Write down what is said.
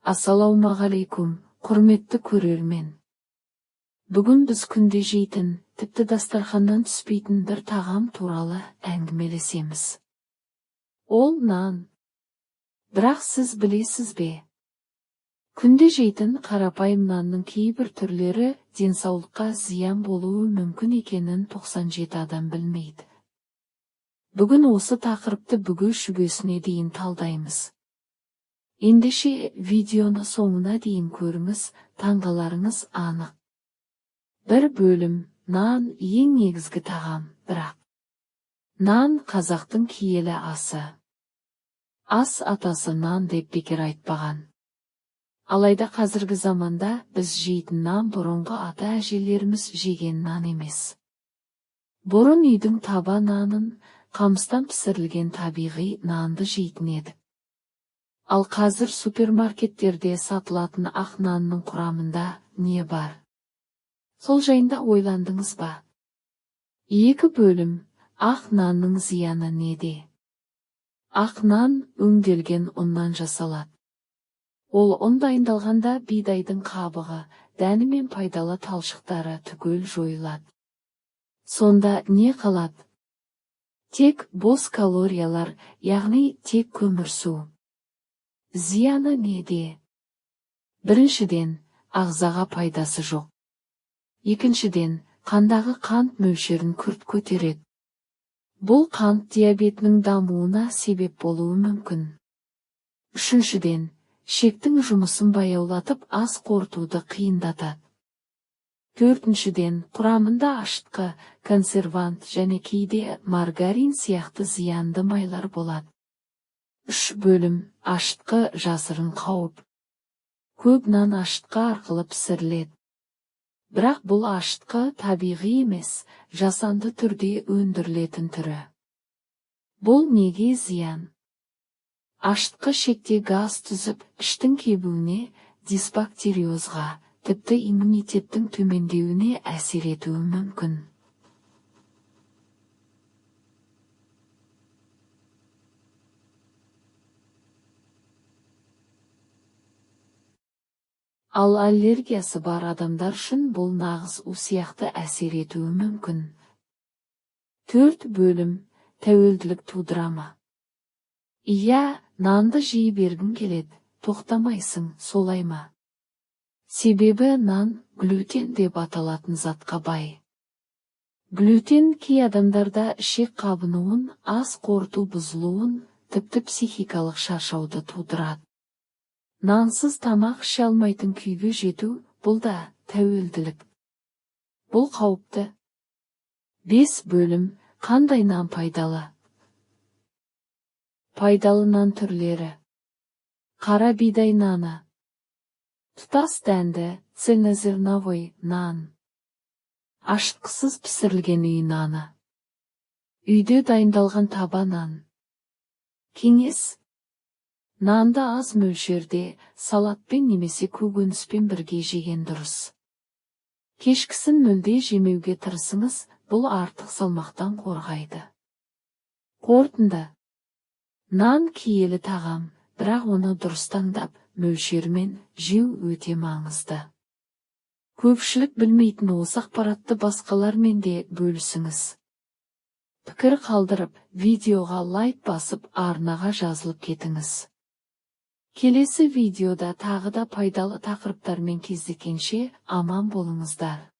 Ассалаумағалейкум, құрметті көрермен. Бүгін біз күнде жейтін, тіпті дастарханнан түспейтін бір тағам туралы әңгімелесеміз. Ол нан. Бірақ сіз білесіз бе? Күнде жейтін қарапайым нанның кейбір түрлері денсаулыққа зиян болуы мүмкін екенін 97 адам білмейді. Бүгін осы тақырыпты бүге-шүгесіне дейін талдаймыз. Ендеше видеоны соңына дейін көріңіз, таңғаларыңыз анық. Бір бөлім, нан ең негізгі тағам, бірақ. Нан қазақтың киелі асы. Ас атасы нан деп бекер айтпаған. Алайда қазіргі заманда біз жейтін нан бұрынғы ата-әжелеріміз жеген нан емес. Бұрын үйдің таба нанын, қамыстан пісірілген табиғи нанды жейтін едік. Ал қазір супермаркеттерде сатылатын ақ нанның құрамында не бар? Сол жайында ойландыңыз ба? Екі бөлім, ақ нанның зияны неде? Ақ нан өңделген ұннан жасалады. Ол ұн дайындалғанда бидайдың қабығы, дәні мен пайдалы талшықтары түгел жойылады. Сонда не қалады? Тек бос калориялар, яғни тек көмірсу. Зияны неде? Біріншіден, ағзаға пайдасы жоқ. Екіншіден, қандағы қант мөлшерін күрт көтереді. Бұл қант диабетінің дамуына себеп болуы мүмкін. Үшіншіден, ішектің жұмысын баяулатып ас қорытуды қиындатады. Төртіншіден, құрамында ашытқы, консервант және кейде маргарин сияқты зиянды майлар болады. Үш бөлім, ашытқы жасырын қауіп. Көп нан ашытқы арқылы пісіріледі. Бірақ бұл ашытқы табиғи емес, жасанды түрде өндірілетін түрі. Бұл неге зиян? Ашытқы ішекте газ түзіп, іштің кебуіне, дисбактериозға, тіпті иммунитеттің төмендеуіне әсер етуі мүмкін. Ал аллергиясы бар адамдар үшін бұл нағыз у сияқты әсер етуі мүмкін. Төрт бөлім, тәуелділік тудыра ма? Иә, нанды жей бергің келеді, тоқтамайсың, солай ма? Себебі нан глютен деп аталатын затқа бай. Глютен кей адамдарда ішек қабынуын, ас қорыту бұзылуын, тіпті психикалық шаршауды тудырады. Нансыз тамақ іше алмайтын күйге жету, бұл да тәуелділік. Бұл қауіпті. 5 бөлім, қандай нан пайдалы? Пайдалы нан түрлері. Қара бидай наны. Тұтас дәнді, цельнозерновой нан. Ашытқысыз пісірілген үй наны. Үйде дайындалған таба нан. Кеңес. Нанды аз мөлшерде, салатпен немесе көкөніспен бірге жеген дұрыс. Кешкісін мүлде жемеуге тырысыңыз, бұл артық салмақтан қорғайды. Қорытынды. Нан киелі тағам, бірақ оны дұрыс таңдап, мөлшермен жеу өте маңызды. Көпшілік білмейтін осы ақпаратты басқалармен де бөлісіңіз. Пікір қалдырып, видеоға лайк басып, арнаға жазылып кетіңіз. Келесі видеода тағы да пайдалы тақырыптармен кездескенше аман болыңыздар.